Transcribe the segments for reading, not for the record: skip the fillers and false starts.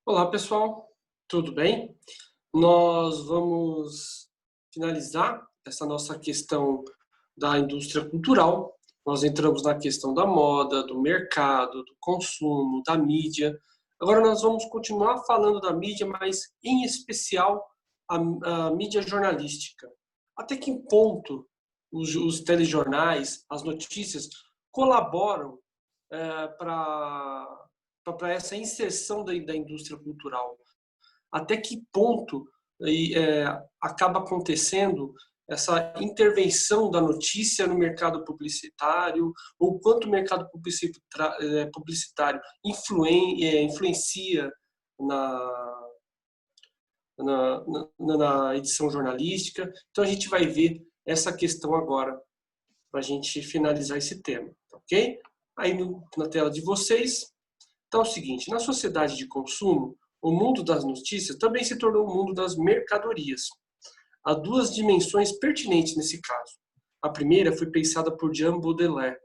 Olá, pessoal, tudo bem? Nós vamos finalizar essa nossa questão da indústria cultural. Nós entramos na questão da moda, do mercado, do consumo, da mídia. Agora nós vamos continuar falando da mídia, mas em especial a mídia jornalística. Até que ponto os telejornais, as notícias colaboram para essa inserção da indústria cultural? Até que ponto acaba acontecendo essa intervenção da notícia no mercado publicitário, ou quanto o mercado publicitário influencia na, na edição jornalística. Então a gente vai ver essa questão agora, para a gente finalizar esse tema, tá ok? Aí na tela de vocês, então é o seguinte: na sociedade de consumo, o mundo das notícias também se tornou o mundo das mercadorias. Há duas dimensões pertinentes nesse caso. A primeira foi pensada por Jean Baudelaire,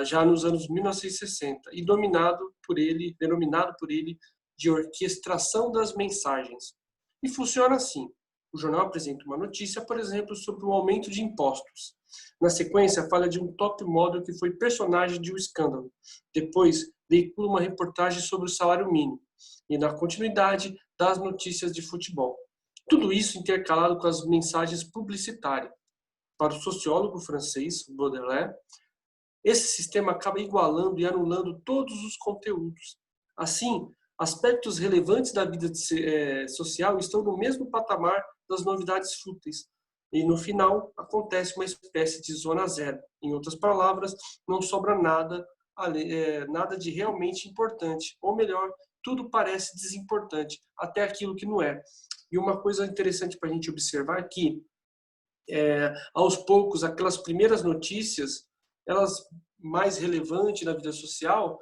já nos anos 1960, e denominado por ele de orquestração das mensagens. E funciona assim: o jornal apresenta uma notícia, por exemplo, sobre o aumento de impostos. Na sequência, fala de um top model que foi personagem de um escândalo. Depois, veicula uma reportagem sobre o salário mínimo. E, na continuidade, das notícias de futebol. Tudo isso intercalado com as mensagens publicitárias. Para o sociólogo francês Baudelaire, esse sistema acaba igualando e anulando todos os conteúdos. Assim, aspectos relevantes da vida social estão no mesmo patamar das novidades fúteis. E, no final, acontece uma espécie de zona zero. Em outras palavras, não sobra nada de realmente importante. Ou melhor, tudo parece desimportante, até aquilo que não é. E uma coisa interessante para a gente observar é que, aos poucos, aquelas primeiras notícias, elas mais relevantes na vida social,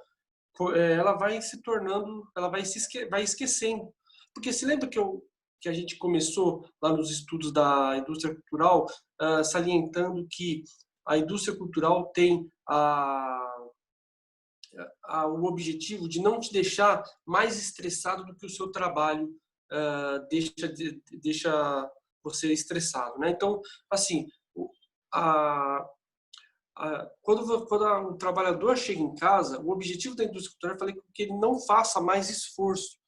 ela vai se tornando, vai esquecendo. Porque se lembra que a gente começou lá nos estudos da indústria cultural, salientando que a indústria cultural tem o objetivo de não te deixar mais estressado do que o seu trabalho deixa você estressado, né? Então, assim, a, quando o trabalhador chega em casa, o objetivo da indústria cultural é que ele não faça mais esforço,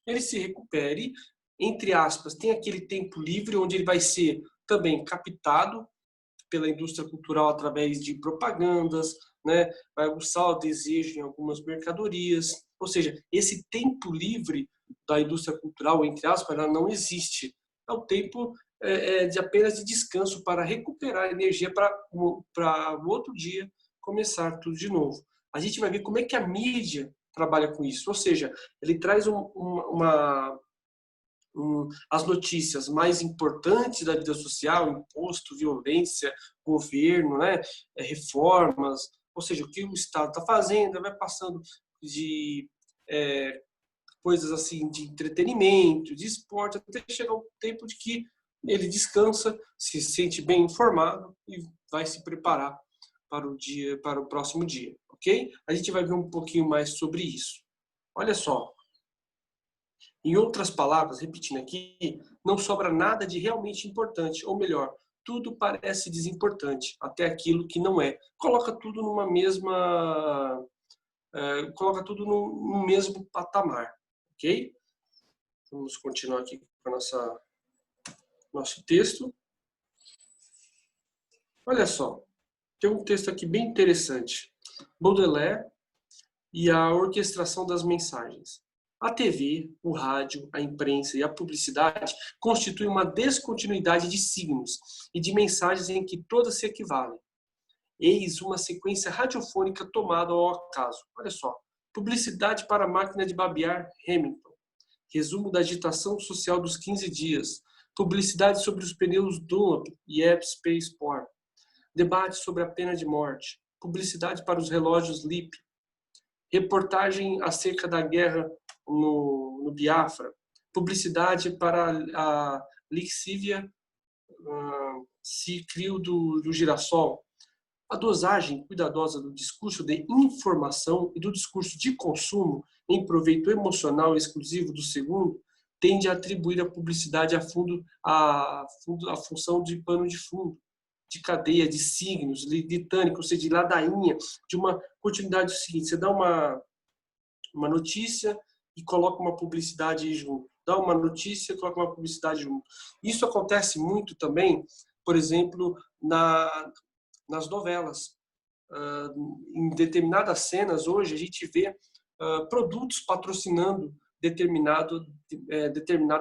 ele se recupere, entre aspas, tem aquele tempo livre onde ele vai ser também captado pela indústria cultural através de propagandas, né? Vai aguçar o desejo em algumas mercadorias. Ou seja, esse tempo livre da indústria cultural, entre aspas, ela não existe. É o tempo de apenas de descanso para recuperar energia para o outro dia começar tudo de novo. A gente vai ver como é que a mídia trabalha com isso. Ou seja, ele traz as notícias mais importantes da vida social: imposto, violência, governo, né, reformas, ou seja, o que o Estado está fazendo, vai passando de coisas assim de entretenimento, de esporte, até chegar o tempo de que ele descansa, se sente bem informado e vai se preparar para o próximo dia, ok? A gente vai ver um pouquinho mais sobre isso. Olha só, em outras palavras, repetindo aqui, não sobra nada de realmente importante, ou melhor, tudo parece desimportante, até aquilo que não é. Coloca tudo no mesmo patamar, ok? Vamos continuar aqui com nosso texto. Olha só, tem um texto aqui bem interessante. Baudelaire e a orquestração das mensagens. A TV, o rádio, a imprensa e a publicidade constituem uma descontinuidade de signos e de mensagens em que todas se equivalem. Eis uma sequência radiofônica tomada ao acaso. Olha só. Publicidade para a máquina de barbear Hamilton. Resumo da agitação social dos 15 dias. Publicidade sobre os pneus Dunlop e Ebb Spaceport. Debate sobre a pena de morte. Publicidade para os relógios Leap. Reportagem acerca da guerra no Biafra. Publicidade para a Lixívia Ciclio do girassol. A dosagem cuidadosa do discurso de informação e do discurso de consumo em proveito emocional exclusivo do segundo tende a atribuir à publicidade a função de pano de fundo, de cadeia, de signos, de tânica, ou seja, de ladainha, de uma continuidade do seguinte: você dá uma notícia e coloca uma publicidade junto. Dá uma notícia e coloca uma publicidade junto. Isso acontece muito também, por exemplo, nas novelas. Em determinadas cenas, hoje, a gente vê produtos patrocinando determinada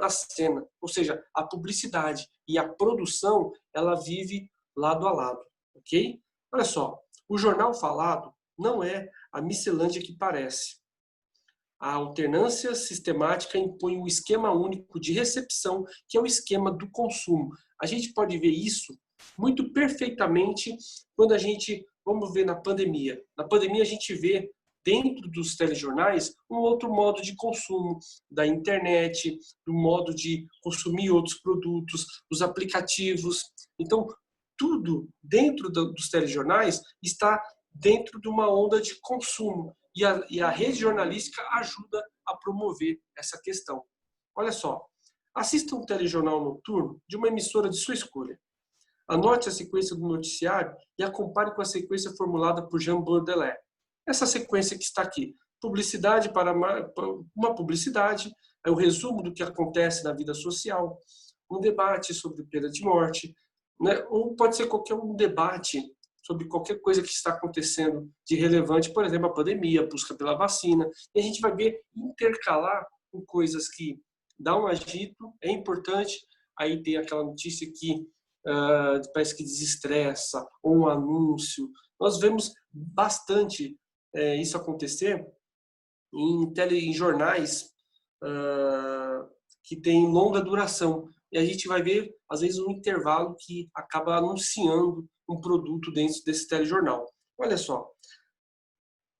cena. Ou seja, a publicidade e a produção, ela vive lado a lado. Ok? Olha só, o jornal falado não é a miscelânea que parece. A alternância sistemática impõe um esquema único de recepção, que é o esquema do consumo. A gente pode ver isso muito perfeitamente quando vamos ver na pandemia. Na pandemia a gente vê dentro dos telejornais um outro modo de consumo da internet, do modo de consumir outros produtos, os aplicativos. Então, tudo dentro dos telejornais está dentro de uma onda de consumo. E a rede jornalística ajuda a promover essa questão. Olha só, assista um telejornal noturno de uma emissora de sua escolha. Anote a sequência do noticiário e a compare com a sequência formulada por Jean Baudelaire. Essa sequência que está aqui, publicidade para uma publicidade, é o resumo do que acontece na vida social, um debate sobre pena de morte, né? Ou pode ser qualquer um debate sobre qualquer coisa que está acontecendo de relevante, por exemplo, a pandemia, a busca pela vacina, e a gente vai ver intercalar com coisas que dão um agito, é importante, aí tem aquela notícia que parece que desestressa, ou um anúncio. Nós vemos bastante isso acontecer em jornais que têm longa duração, e a gente vai ver, às vezes, um intervalo que acaba anunciando um produto dentro desse telejornal. Olha só,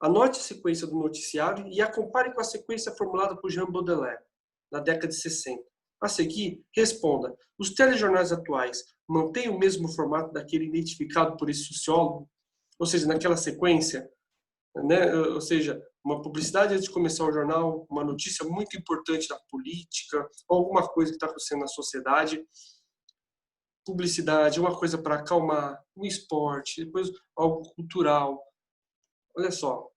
anote a sequência do noticiário e a compare com a sequência formulada por Jean Baudelaire, na década de 60. A seguir, responda: os telejornais atuais mantêm o mesmo formato daquele identificado por esse sociólogo? Ou seja, naquela sequência, né? Ou seja, uma publicidade antes de começar o jornal, uma notícia muito importante da política, ou alguma coisa que está acontecendo na sociedade. Publicidade, uma coisa para acalmar, um esporte, depois algo cultural. Olha só,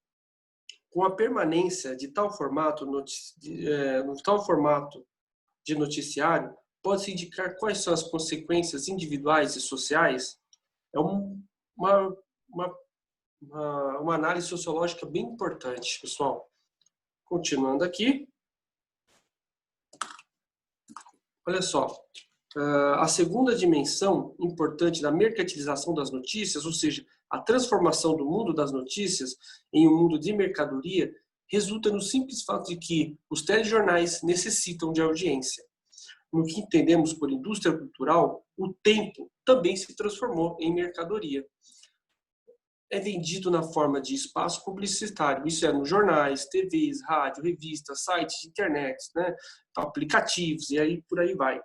com a permanência de tal formato, tal formato de noticiário, pode-se indicar quais são as consequências individuais e sociais? É uma análise sociológica bem importante, pessoal. Continuando aqui. Olha só. A segunda dimensão importante da mercantilização das notícias, ou seja, a transformação do mundo das notícias em um mundo de mercadoria, resulta no simples fato de que os telejornais necessitam de audiência. No que entendemos por indústria cultural, o tempo também se transformou em mercadoria. É vendido na forma de espaço publicitário, isso é, nos jornais, TVs, rádio, revistas, sites de internet, né, aplicativos, e aí por aí vai.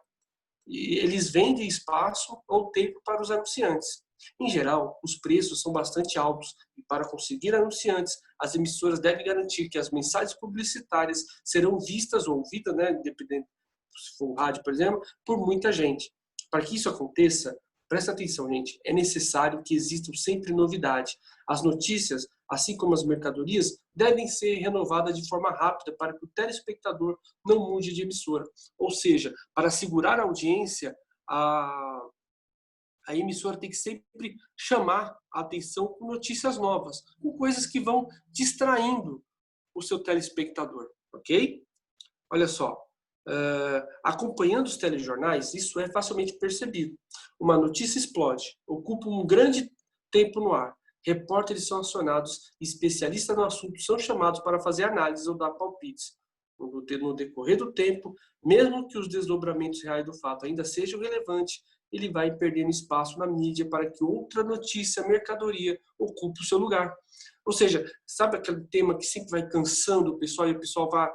E eles vendem espaço ou tempo para os anunciantes. Em geral, os preços são bastante altos e para conseguir anunciantes, as emissoras devem garantir que as mensagens publicitárias serão vistas ou ouvidas, né, independente se for o rádio, por exemplo, por muita gente. Para que isso aconteça, presta atenção, gente, é necessário que existam sempre novidade. As notícias, assim como as mercadorias, devem ser renovadas de forma rápida para que o telespectador não mude de emissora. Ou seja, para segurar a audiência, a emissora tem que sempre chamar a atenção com notícias novas, com coisas que vão distraindo o seu telespectador, ok? Olha só, acompanhando os telejornais, isso é facilmente percebido. Uma notícia explode, ocupa um grande tempo no ar. Repórteres são acionados, especialistas no assunto são chamados para fazer análise ou dar palpites. No decorrer do tempo, mesmo que os desdobramentos reais do fato ainda sejam relevantes, ele vai perdendo espaço na mídia para que outra notícia, mercadoria, ocupe o seu lugar. Ou seja, sabe aquele tema que sempre vai cansando o pessoal e o pessoal vai,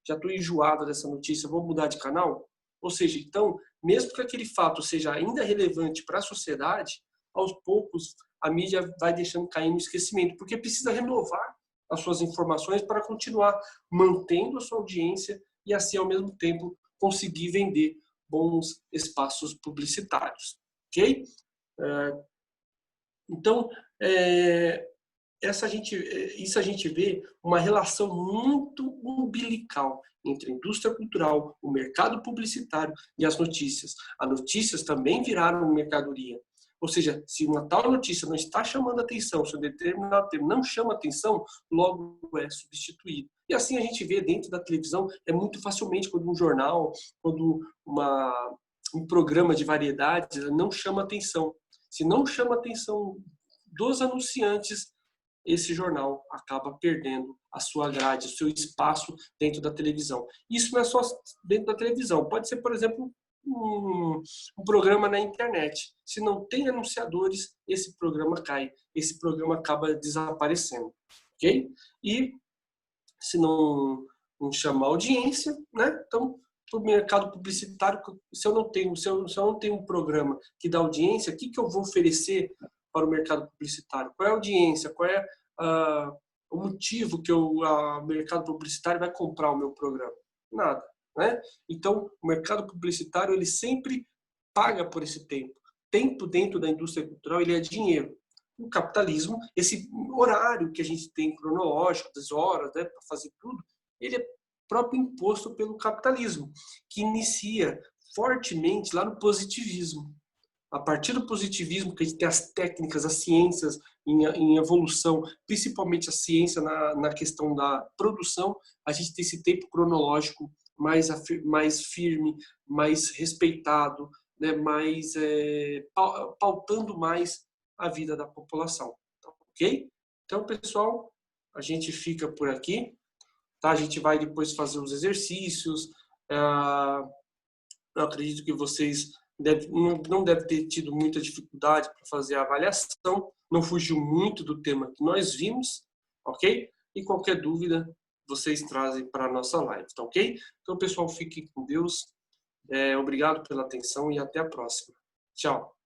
já estou enjoado dessa notícia, vou mudar de canal? Ou seja, então, mesmo que aquele fato seja ainda relevante para a sociedade, aos poucos a mídia vai deixando cair no esquecimento, porque precisa renovar as suas informações para continuar mantendo a sua audiência e assim, ao mesmo tempo, conseguir vender bons espaços publicitários, ok? Então, isso a gente vê uma relação muito umbilical entre a indústria cultural, o mercado publicitário e as notícias. As notícias também viraram mercadoria. Ou seja, se uma tal notícia não está chamando atenção, se um determinado tema não chama atenção, logo é substituído. E assim a gente vê dentro da televisão, é muito facilmente quando um jornal, quando um programa de variedades não chama atenção. Se não chama atenção dos anunciantes, esse jornal acaba perdendo a sua grade, o seu espaço dentro da televisão. Isso não é só dentro da televisão. Pode ser, por exemplo, um programa na internet. Se não tem anunciadores, esse programa cai. Esse programa acaba desaparecendo. Ok? E se não chama audiência, né? Então, para o mercado publicitário, se eu não tenho um programa que dá audiência, o que eu vou oferecer para o mercado publicitário? Qual é a audiência? Qual é o motivo que o mercado publicitário vai comprar o meu programa? Nada, né? Então, o mercado publicitário ele sempre paga por esse tempo. Tempo dentro da indústria cultural ele é dinheiro. No capitalismo, esse horário que a gente tem cronológico, das horas, né, para fazer tudo, ele é próprio imposto pelo capitalismo, que inicia fortemente lá no positivismo. A partir do positivismo, que a gente tem as técnicas, as ciências em evolução, principalmente a ciência na questão da produção, a gente tem esse tempo cronológico mais firme, mais respeitado, né, mais pautando mais a vida da população. Ok? Então, pessoal, a gente fica por aqui. Tá? A gente vai depois fazer os exercícios. Eu acredito que vocês não devem ter tido muita dificuldade para fazer a avaliação. Não fugiu muito do tema que nós vimos, ok? E qualquer dúvida, vocês trazem para a nossa live, tá ok? Então, pessoal, fiquem com Deus. Obrigado pela atenção e até a próxima. Tchau.